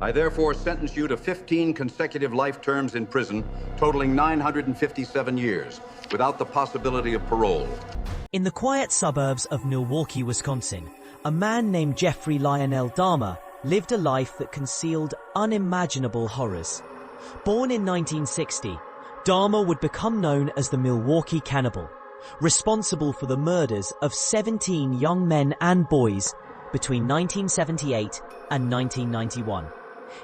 I therefore sentence you to 15 consecutive life terms in prison, totaling 957 years, without the possibility of parole. In the quiet suburbs of Milwaukee, Wisconsin, a man named Jeffrey Lionel Dahmer lived a life that concealed unimaginable horrors. Born in 1960, Dahmer would become known as the Milwaukee Cannibal, responsible for the murders of 17 young men and boys between 1978 and 1991.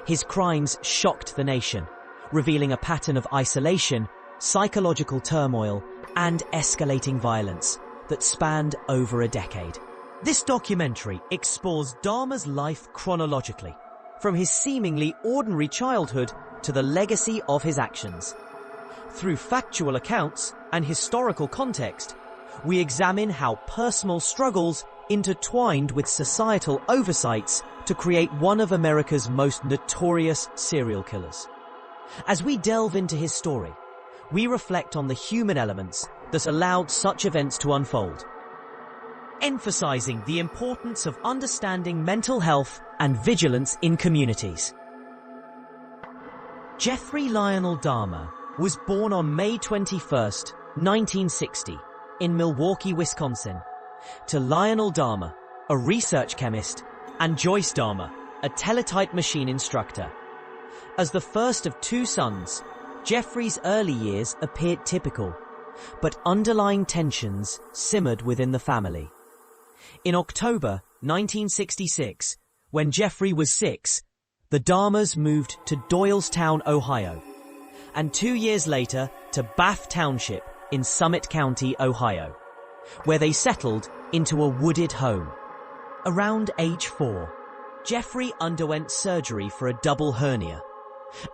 His crimes shocked the nation, revealing a pattern of isolation, psychological turmoil, and escalating violence that spanned over a decade. This documentary explores Dahmer's life chronologically, from his seemingly ordinary childhood to the legacy of his actions. Through factual accounts and historical context, we examine how personal struggles intertwined with societal oversights to create one of America's most notorious serial killers. As we delve into his story, we reflect on the human elements that allowed such events to unfold, emphasizing the importance of understanding mental health and vigilance in communities. Jeffrey Lionel Dahmer was born on May 21, 1960, in Milwaukee, Wisconsin, to Lionel Dahmer, a research chemist, and Joyce Dahmer, a teletype machine instructor. As the first of two sons, Jeffrey's early years appeared typical, but underlying tensions simmered within the family. In October 1966, when Jeffrey was 6, the Dahmers moved to Doylestown, Ohio, and 2 years later to Bath Township in Summit County, Ohio, where they settled into a wooded home. Around age 4, Jeffrey underwent surgery for a double hernia,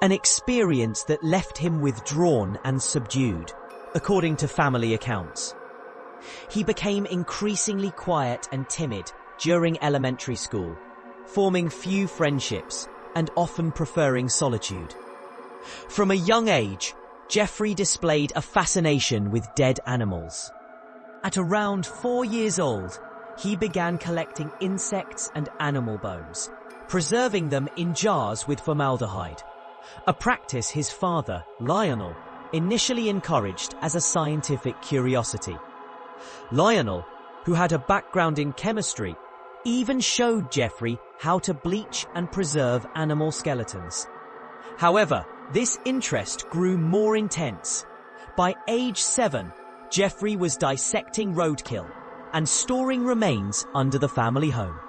an experience that left him withdrawn and subdued, according to family accounts. He became increasingly quiet and timid during elementary school, forming few friendships and often preferring solitude. From a young age, Jeffrey displayed a fascination with dead animals. At around 4 years old, he began collecting insects and animal bones, preserving them in jars with formaldehyde, a practice his father, Lionel, initially encouraged as a scientific curiosity. Lionel, who had a background in chemistry, even showed Jeffrey how to bleach and preserve animal skeletons. However, this interest grew more intense. By age 7, Jeffrey was dissecting roadkill and storing remains under the family home.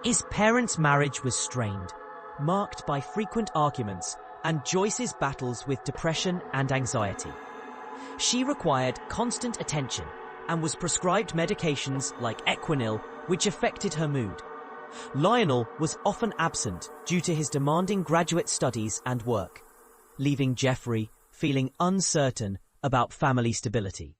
His parents' marriage was strained, marked by frequent arguments and Joyce's battles with depression and anxiety. She required constant attention and was prescribed medications like Equinil, which affected her mood. Lionel was often absent due to his demanding graduate studies and work, leaving Jeffrey feeling uncertain about family stability.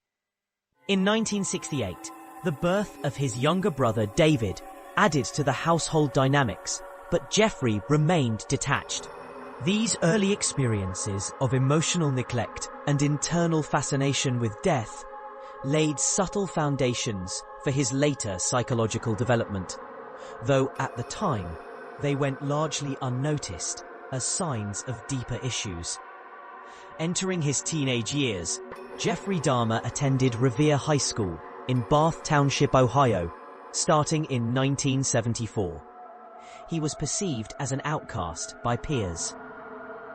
In 1968, the birth of his younger brother David added to the household dynamics, but Jeffrey remained detached. These early experiences of emotional neglect and internal fascination with death laid subtle foundations for his later psychological development, though at the time they went largely unnoticed as signs of deeper issues. Entering his teenage years, Jeffrey Dahmer attended Revere High School in Bath Township, Ohio, starting in 1974. He was perceived as an outcast by peers,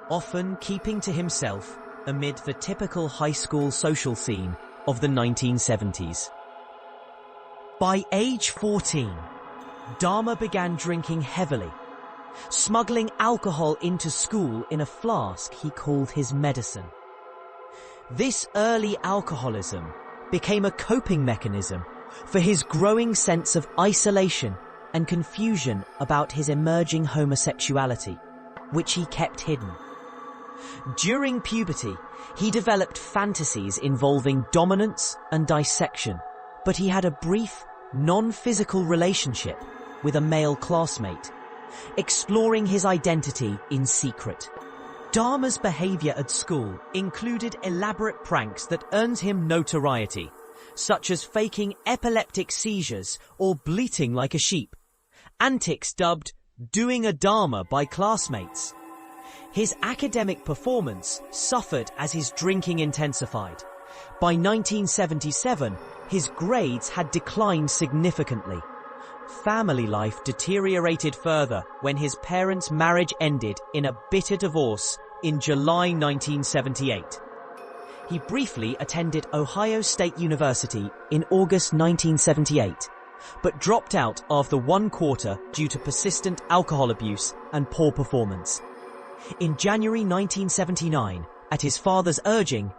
often keeping to himself amid the typical high school social scene of the 1970s. By age 14, Dahmer began drinking heavily, smuggling alcohol into school in a flask he called his medicine. This early alcoholism became a coping mechanism for his growing sense of isolation and confusion about his emerging homosexuality, which he kept hidden. During puberty, he developed fantasies involving dominance and dissection, but he had a brief, non-physical relationship with a male classmate, exploring his identity in secret. Dahmer's behavior at school included elaborate pranks that earned him notoriety, such as faking epileptic seizures or bleating like a sheep, antics dubbed doing a Dahmer by classmates. His academic performance suffered as his drinking intensified. By 1977, his grades had declined significantly. Family life deteriorated further when his parents' marriage ended in a bitter divorce in July 1978. He briefly attended Ohio State University in August 1978, but dropped out after 1 quarter due to persistent alcohol abuse and poor performance. In January 1979, at his father's urging,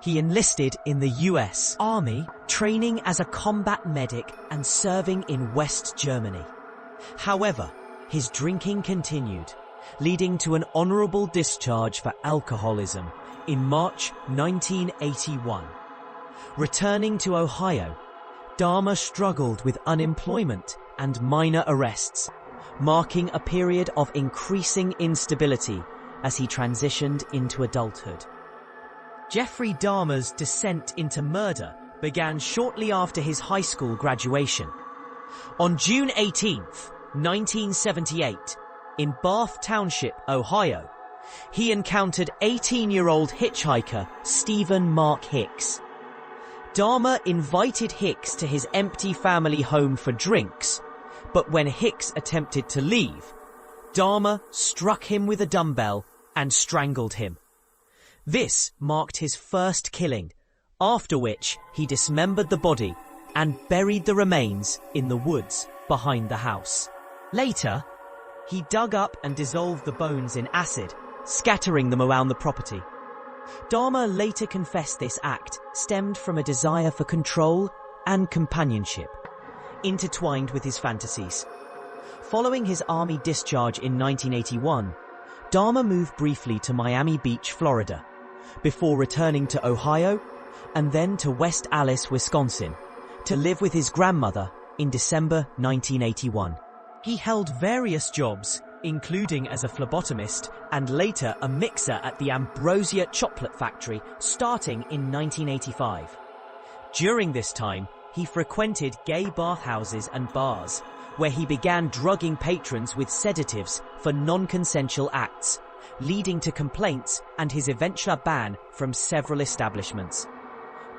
he enlisted in the US Army, training as a combat medic and serving in West Germany. However, his drinking continued, leading to an honorable discharge for alcoholism in March 1981. Returning to Ohio, Dahmer struggled with unemployment and minor arrests, marking a period of increasing instability as he transitioned into adulthood. Jeffrey Dahmer's descent into murder began shortly after his high school graduation. On June 18, 1978, in Bath Township, Ohio, he encountered 18-year-old hitchhiker Stephen Mark Hicks. Dahmer invited Hicks to his empty family home for drinks, but when Hicks attempted to leave, Dahmer struck him with a dumbbell and strangled him. This marked his first killing, after which he dismembered the body and buried the remains in the woods behind the house. Later, he dug up and dissolved the bones in acid, scattering them around the property. Dahmer later confessed this act stemmed from a desire for control and companionship, intertwined with his fantasies. Following his army discharge in 1981, Dahmer moved briefly to Miami Beach, Florida, before returning to Ohio and then to West Allis, Wisconsin, to live with his grandmother in December 1981. He held various jobs, including as a phlebotomist and later a mixer at the Ambrosia Chocolate Factory, starting in 1985. During this time, he frequented gay bathhouses and bars, where he began drugging patrons with sedatives for non-consensual acts, leading to complaints and his eventual ban from several establishments.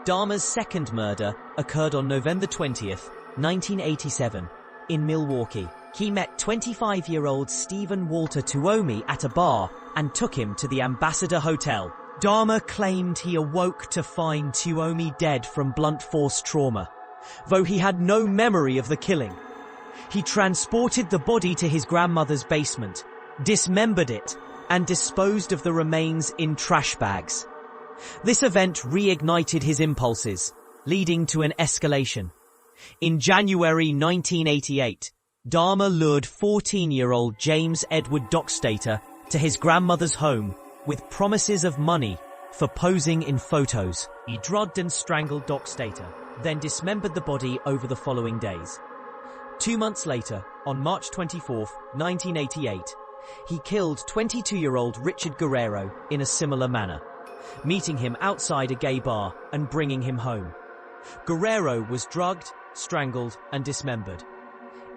Dahmer's second murder occurred on November 20th, 1987, in Milwaukee. He met 25-year-old Stephen Walter Tuomi at a bar and took him to the Ambassador Hotel. Dahmer claimed he awoke to find Tuomi dead from blunt force trauma, though he had no memory of the killing. He transported the body to his grandmother's basement, dismembered it, and disposed of the remains in trash bags. This event reignited his impulses, leading to an escalation. In January 1988, Dahmer lured 14-year-old James Edward Dockstater to his grandmother's home with promises of money for posing in photos. He drugged and strangled Dockstater, then dismembered the body over the following days. 2 months later, on March 24, 1988, he killed 22-year-old Richard Guerrero in a similar manner, meeting him outside a gay bar and bringing him home. Guerrero was drugged, strangled, and dismembered.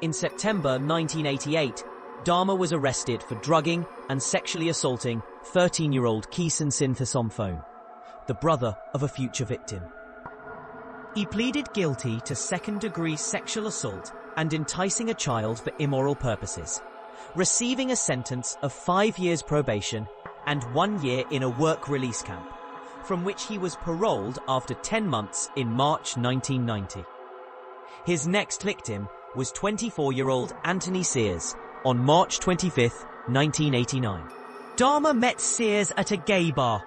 In September 1988, Dahmer was arrested for drugging and sexually assaulting 13-year-old Keeson Synthesomphone, the brother of a future victim. He pleaded guilty to second-degree sexual assault and enticing a child for immoral purposes, receiving a sentence of 5 years probation and 1 year in a work release camp, from which he was paroled after 10 months in March 1990. His next victim was 24-year-old Anthony Sears on March 25, 1989. Dahmer met Sears at a gay bar,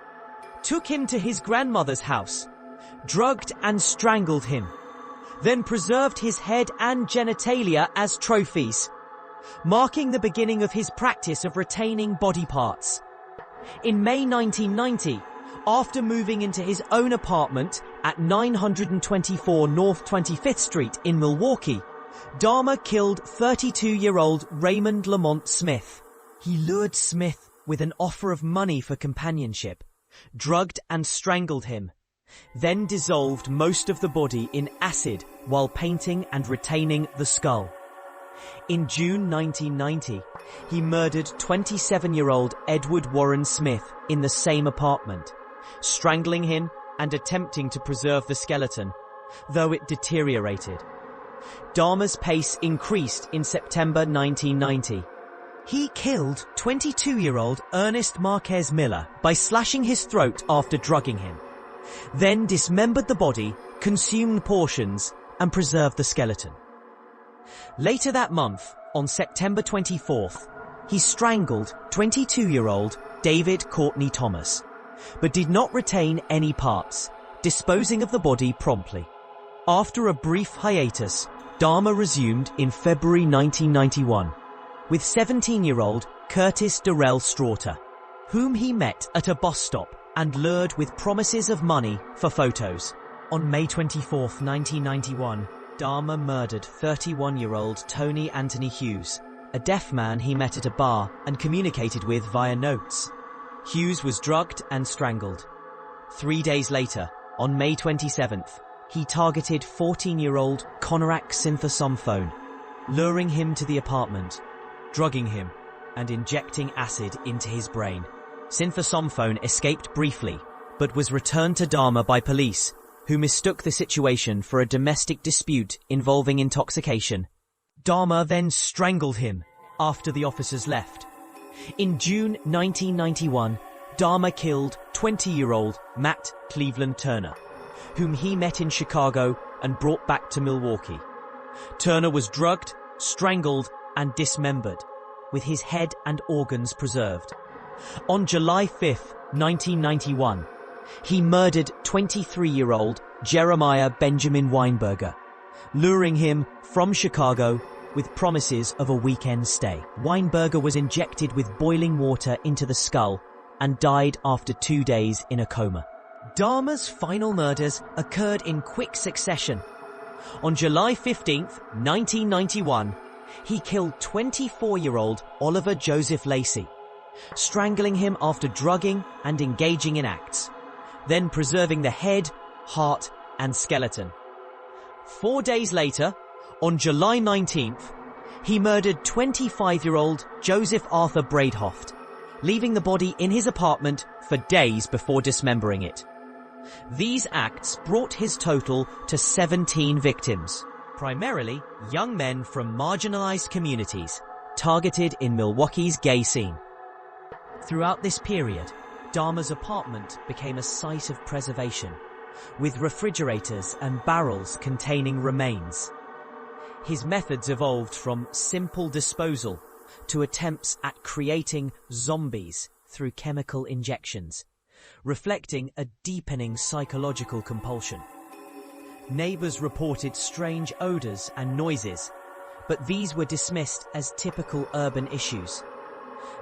took him to his grandmother's house, drugged and strangled him, then preserved his head and genitalia as trophies, marking the beginning of his practice of retaining body parts. In May 1990, after moving into his own apartment at 924 North 25th Street in Milwaukee, Dahmer killed 32-year-old Raymond Lamont Smith. He lured Smith with an offer of money for companionship, drugged and strangled him, then dissolved most of the body in acid while painting and retaining the skull. In June 1990, he murdered 27-year-old Edward Warren Smith in the same apartment, strangling him and attempting to preserve the skeleton, though it deteriorated. Dahmer's pace increased in September 1990. He killed 22-year-old Ernest Marquez Miller by slashing his throat after drugging him, then dismembered the body, consumed portions, and preserved the skeleton. Later that month, on September 24th, he strangled 22-year-old David Courtney Thomas, but did not retain any parts, disposing of the body promptly. After a brief hiatus, Dahmer resumed in February 1991 with 17-year-old Curtis Darrell Straughter, whom he met at a bus stop and lured with promises of money for photos. On May 24, 1991, Dahmer murdered 31-year-old Tony Anthony Hughes, a deaf man he met at a bar and communicated with via notes. Hughes was drugged and strangled. 3 days later, on May 27th, he targeted 14-year-old Konorak Synthesomphone, luring him to the apartment, drugging him, and injecting acid into his brain. Synthesomphone escaped briefly, but was returned to Dahmer by police, who mistook the situation for a domestic dispute involving intoxication. Dahmer then strangled him after the officers left. In June 1991, Dahmer killed 20-year-old Matt Cleveland Turner, whom he met in Chicago and brought back to Milwaukee. Turner was drugged, strangled, and dismembered, with his head and organs preserved. On July 5, 1991, he murdered 23-year-old Jeremiah Benjamin Weinberger, luring him from Chicago with promises of a weekend stay. Weinberger was injected with boiling water into the skull and died after 2 days in a coma. Dahmer's final murders occurred in quick succession. On July 15, 1991, he killed 24-year-old Oliver Joseph Lacey, strangling him after drugging and engaging in acts, then preserving the head, heart, and skeleton. 4 days later, on July 19th, he murdered 25-year-old Joseph Arthur Braidhoft, leaving the body in his apartment for days before dismembering it. These acts brought his total to 17 victims, primarily young men from marginalized communities, targeted in Milwaukee's gay scene. Throughout this period, Dahmer's apartment became a site of preservation, with refrigerators and barrels containing remains. His methods evolved from simple disposal to attempts at creating zombies through chemical injections, reflecting a deepening psychological compulsion. Neighbors reported strange odors and noises, but these were dismissed as typical urban issues.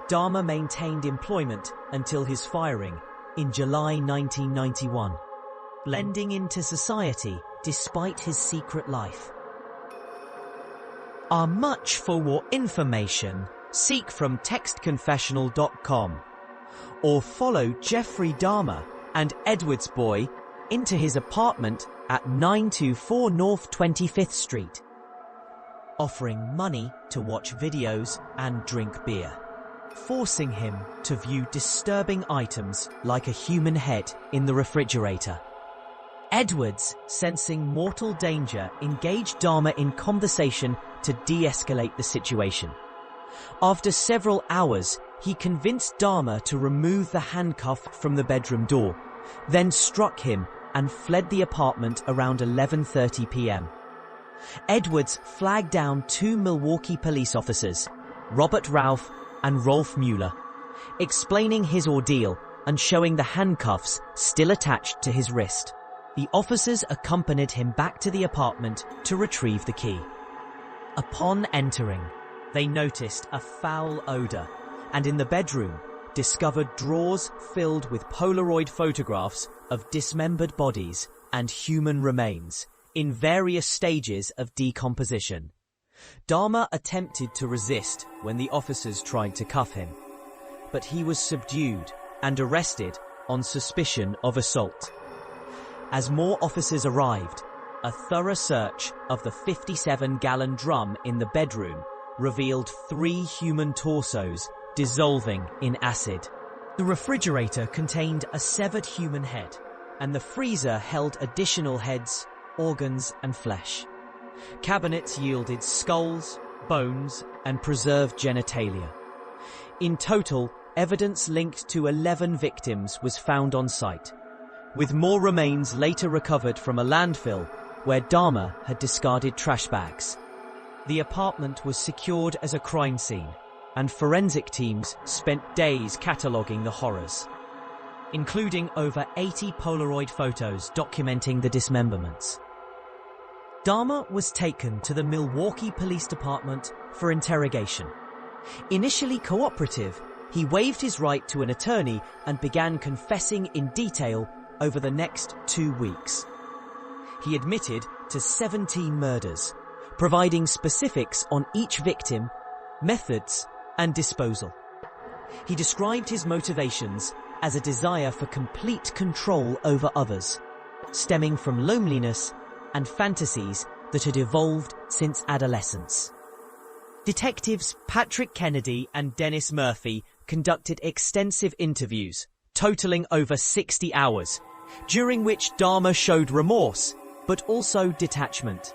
Dahmer maintained employment until his firing in July 1991, blending into society despite his secret life. Are much for more information, seek from textconfessional.com or follow Jeffrey Dahmer and Edward's boy into his apartment at 924 North 25th Street, offering money to watch videos and drink beer, forcing him to view disturbing items like a human head in the refrigerator. Edwards, sensing mortal danger, engaged Dahmer in conversation to de-escalate the situation. After several hours, he convinced Dahmer to remove the handcuff from the bedroom door, then struck him and fled the apartment around 11:30 p.m. Edwards flagged down 2 Milwaukee police officers, Robert Ralph and Rolf Mueller, explaining his ordeal and showing the handcuffs still attached to his wrist. The officers accompanied him back to the apartment to retrieve the key. Upon entering, they noticed a foul odor and in the bedroom discovered drawers filled with Polaroid photographs of dismembered bodies and human remains in various stages of decomposition. Dahmer attempted to resist when the officers tried to cuff him, but he was subdued and arrested on suspicion of assault. As more officers arrived, A thorough search of the 57-gallon drum in the bedroom revealed 3 human torsos dissolving in acid. The refrigerator contained a severed human head, and the freezer held additional heads, organs, and flesh. Cabinets yielded skulls, bones, and preserved genitalia. In total, evidence linked to 11 victims was found on site, with more remains later recovered from a landfill where Dahmer had discarded trash bags. The apartment was secured as a crime scene, and forensic teams spent days cataloguing the horrors, including over 80 Polaroid photos documenting the dismemberments. Dahmer was taken to the Milwaukee Police Department for interrogation. Initially cooperative, he waived his right to an attorney and began confessing in detail over the next 2 weeks. He admitted to 17 murders, providing specifics on each victim, methods, and disposal. He described his motivations as a desire for complete control over others, stemming from loneliness and fantasies that had evolved since adolescence. Detectives Patrick Kennedy and Dennis Murphy conducted extensive interviews, totaling over 60 hours, during which Dahmer showed remorse, but also detachment.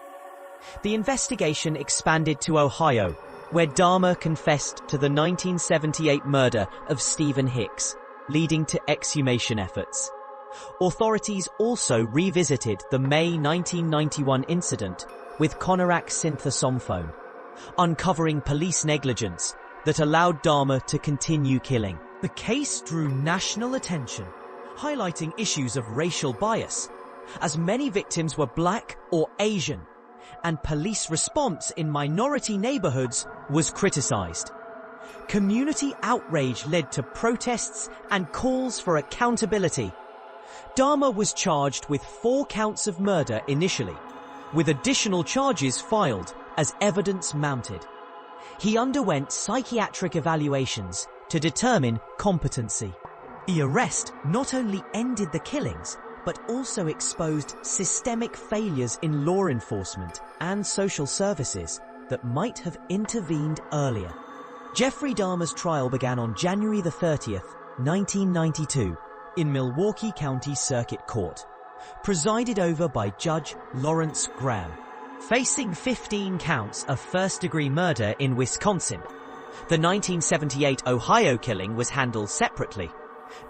The investigation expanded to Ohio, where Dahmer confessed to the 1978 murder of Stephen Hicks, leading to exhumation efforts. Authorities also revisited the May 1991 incident with Conorak synthesomphone, uncovering police negligence that allowed Dahmer to continue killing. The case drew national attention, highlighting issues of racial bias, as many victims were Black or Asian, and police response in minority neighborhoods was criticized. Community outrage led to protests and calls for accountability. Dahmer was charged with 4 counts of murder initially, with additional charges filed as evidence mounted. He underwent psychiatric evaluations to determine competency. The arrest not only ended the killings, but also exposed systemic failures in law enforcement and social services that might have intervened earlier. Jeffrey Dahmer's trial began on January 30th, 1992, in Milwaukee County Circuit Court, presided over by Judge Lawrence Graham. Facing 15 counts of first-degree murder in Wisconsin, the 1978 Ohio killing was handled separately.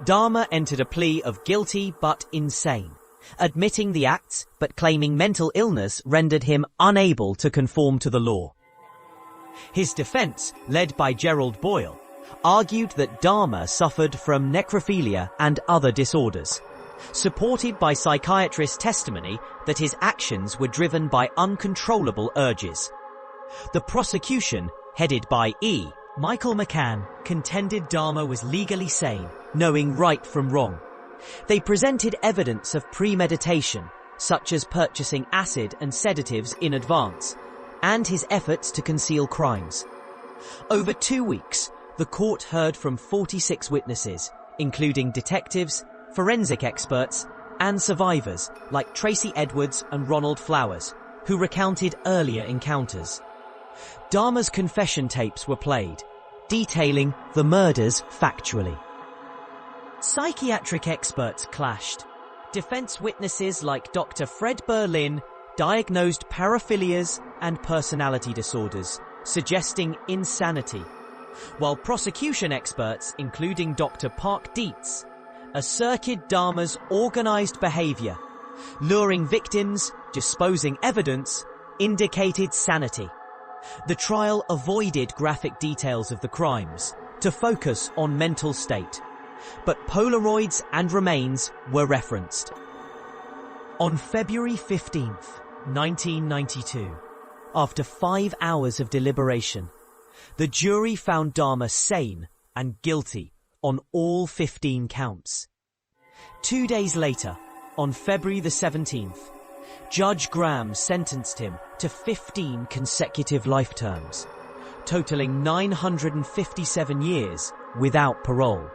Dahmer entered a plea of guilty but insane, admitting the acts but claiming mental illness rendered him unable to conform to the law. His defense, led by Gerald Boyle, argued that Dahmer suffered from necrophilia and other disorders, supported by psychiatrist testimony that his actions were driven by uncontrollable urges. The prosecution, headed by Michael McCann, contended Dahmer was legally sane, knowing right from wrong. They presented evidence of premeditation, such as purchasing acid and sedatives in advance, and his efforts to conceal crimes. Over 2 weeks, the court heard from 46 witnesses, including detectives, forensic experts, and survivors like Tracy Edwards and Ronald Flowers, who recounted earlier encounters. Dahmer's confession tapes were played, detailing the murders factually. Psychiatric experts clashed. Defense witnesses like Dr. Fred Berlin diagnosed paraphilias and personality disorders, suggesting insanity, while prosecution experts, including Dr. Park Dietz, asserted Dahmer's organized behavior, luring victims, disposing evidence, indicated sanity. The trial avoided graphic details of the crimes to focus on mental state, but Polaroids and remains were referenced. On February 15th, 1992, after 5 hours of deliberation, the jury found Dahmer sane and guilty on all 15 counts. 2 days later, on February the 17th, Judge Graham sentenced him to 15 consecutive life terms, totaling 957 years without parole.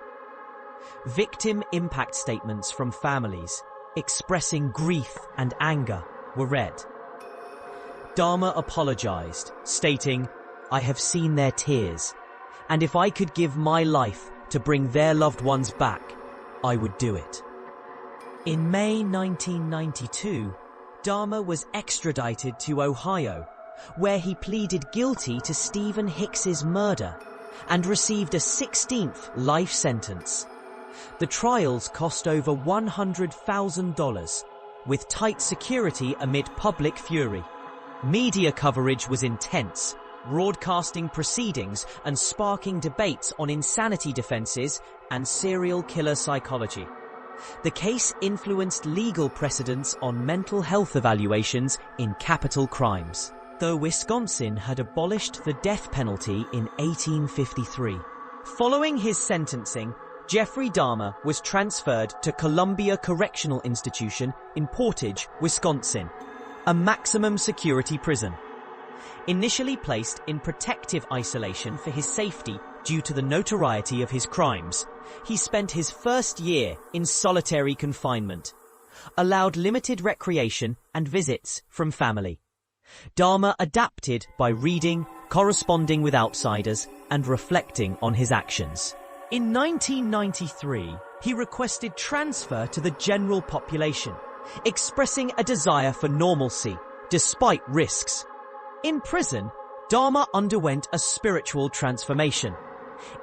Victim impact statements from families expressing grief and anger were read. Dahmer apologized, stating, "I have seen their tears, and if I could give my life to bring their loved ones back, I would do it." In May 1992, Dahmer was extradited to Ohio, where he pleaded guilty to Stephen Hicks's murder and received a 16th life sentence. The trials cost over $100,000, with tight security amid public fury. Media coverage was intense, broadcasting proceedings and sparking debates on insanity defenses and serial killer psychology. The case influenced legal precedents on mental health evaluations in capital crimes, though Wisconsin had abolished the death penalty in 1853. Following his sentencing, Jeffrey Dahmer was transferred to Columbia Correctional Institution in Portage, Wisconsin, a maximum security prison. Initially placed in protective isolation for his safety due to the notoriety of his crimes, he spent his first year in solitary confinement, allowed limited recreation and visits from family. Dahmer adapted by reading, corresponding with outsiders, and reflecting on his actions. In 1993, he requested transfer to the general population, expressing a desire for normalcy, despite risks. In prison, Dahmer underwent a spiritual transformation.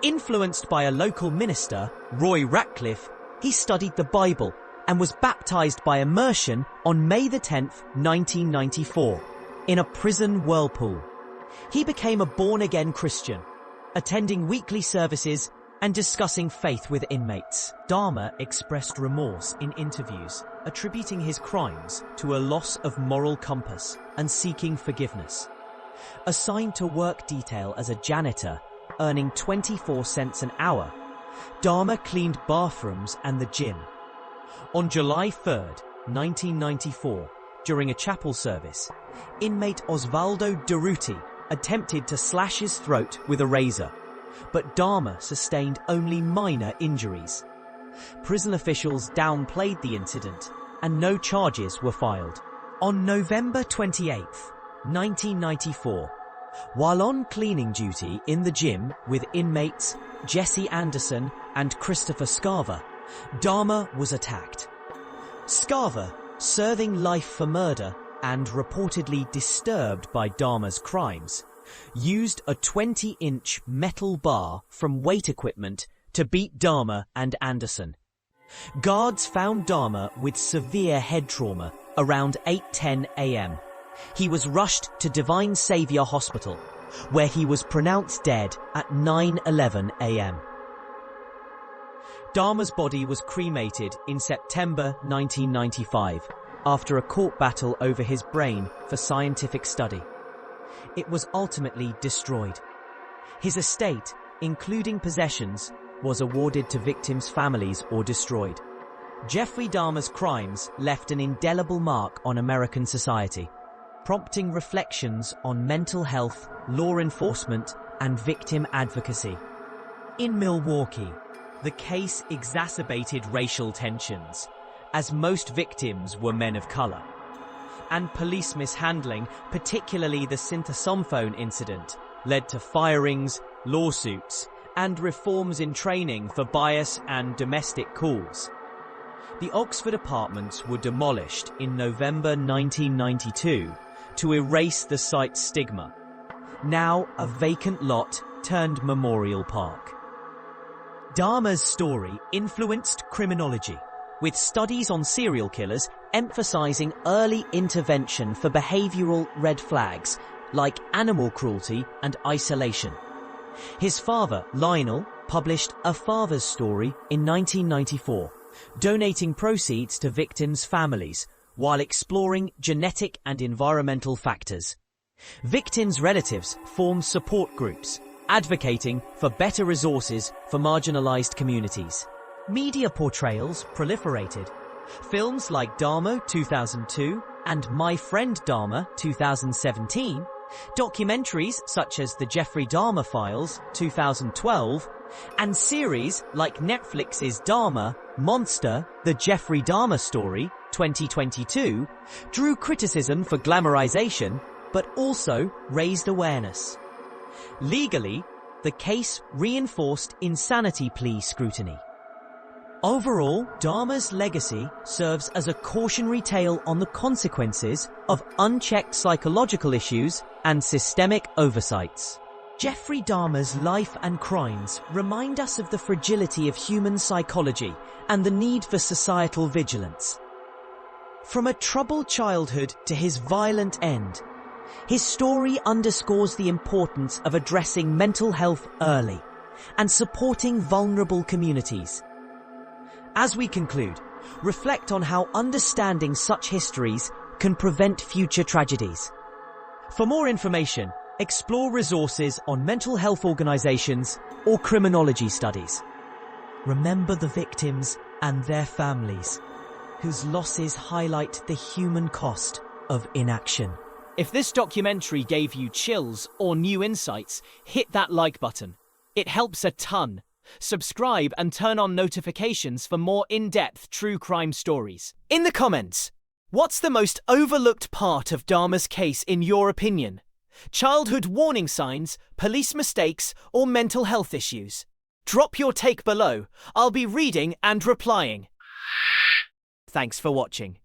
Influenced by a local minister, Roy Ratcliffe, he studied the Bible and was baptized by immersion on May 10, 1994, in a prison whirlpool. He became a born-again Christian, attending weekly services and discussing faith with inmates. Dahmer expressed remorse in interviews, attributing his crimes to a loss of moral compass and seeking forgiveness. Assigned to work detail as a janitor, earning 24 cents an hour, Dahmer cleaned bathrooms and the gym. On July 3, 1994, during a chapel service, inmate Osvaldo Durruti attempted to slash his throat with a razor, but Dahmer sustained only minor injuries. Prison officials downplayed the incident, and no charges were filed. On November 28, 1994, while on cleaning duty in the gym with inmates Jesse Anderson and Christopher Scarver, Dahmer was attacked. Scarver, serving life for murder and reportedly disturbed by Dahmer's crimes, used a 20-inch metal bar from weight equipment to beat Dahmer and Anderson. Guards found Dahmer with severe head trauma around 8:10 a.m. He was rushed to Divine Savior Hospital, where he was pronounced dead at 9:11 a.m. Dahmer's body was cremated in September 1995 after a court battle over his brain for scientific study. It was ultimately destroyed. His estate, including possessions, was awarded to victims' families or destroyed. Jeffrey Dahmer's crimes left an indelible mark on American society, prompting reflections on mental health, law enforcement, and victim advocacy. In Milwaukee, the case exacerbated racial tensions, as most victims were men of color. And police mishandling, particularly the synthesomphone incident, led to firings, lawsuits, and reforms in training for bias and domestic calls. The Oxford apartments were demolished in November 1992 to erase the site's stigma, now a vacant lot turned memorial park. Dahmer's story influenced criminology, with studies on serial killers emphasizing early intervention for behavioral red flags like animal cruelty and isolation. His father, Lionel, published A Father's Story in 1994, donating proceeds to victims' families while exploring genetic and environmental factors. Victims' relatives formed support groups, advocating for better resources for marginalized communities. Media portrayals proliferated. Films like Dahmer 2002 and My Friend Dahmer 2017, documentaries such as The Jeffrey Dahmer Files 2012, and series like Netflix's Dahmer, Monster, The Jeffrey Dahmer Story 2022, drew criticism for glamorization, but also raised awareness. Legally, the case reinforced insanity plea scrutiny. Overall, Dahmer's legacy serves as a cautionary tale on the consequences of unchecked psychological issues and systemic oversights. Jeffrey Dahmer's life and crimes remind us of the fragility of human psychology and the need for societal vigilance. From a troubled childhood to his violent end, his story underscores the importance of addressing mental health early and supporting vulnerable communities. As we conclude, reflect on how understanding such histories can prevent future tragedies. For more information, explore resources on mental health organizations or criminology studies. Remember the victims and their families, whose losses highlight the human cost of inaction. If this documentary gave you chills or new insights, hit that like button. It helps a ton. Subscribe and turn on notifications for more in-depth true crime stories. In the comments, what's the most overlooked part of Dahmer's case in your opinion? Childhood warning signs, police mistakes, or mental health issues? Drop your take below. I'll be reading and replying. Thanks for watching.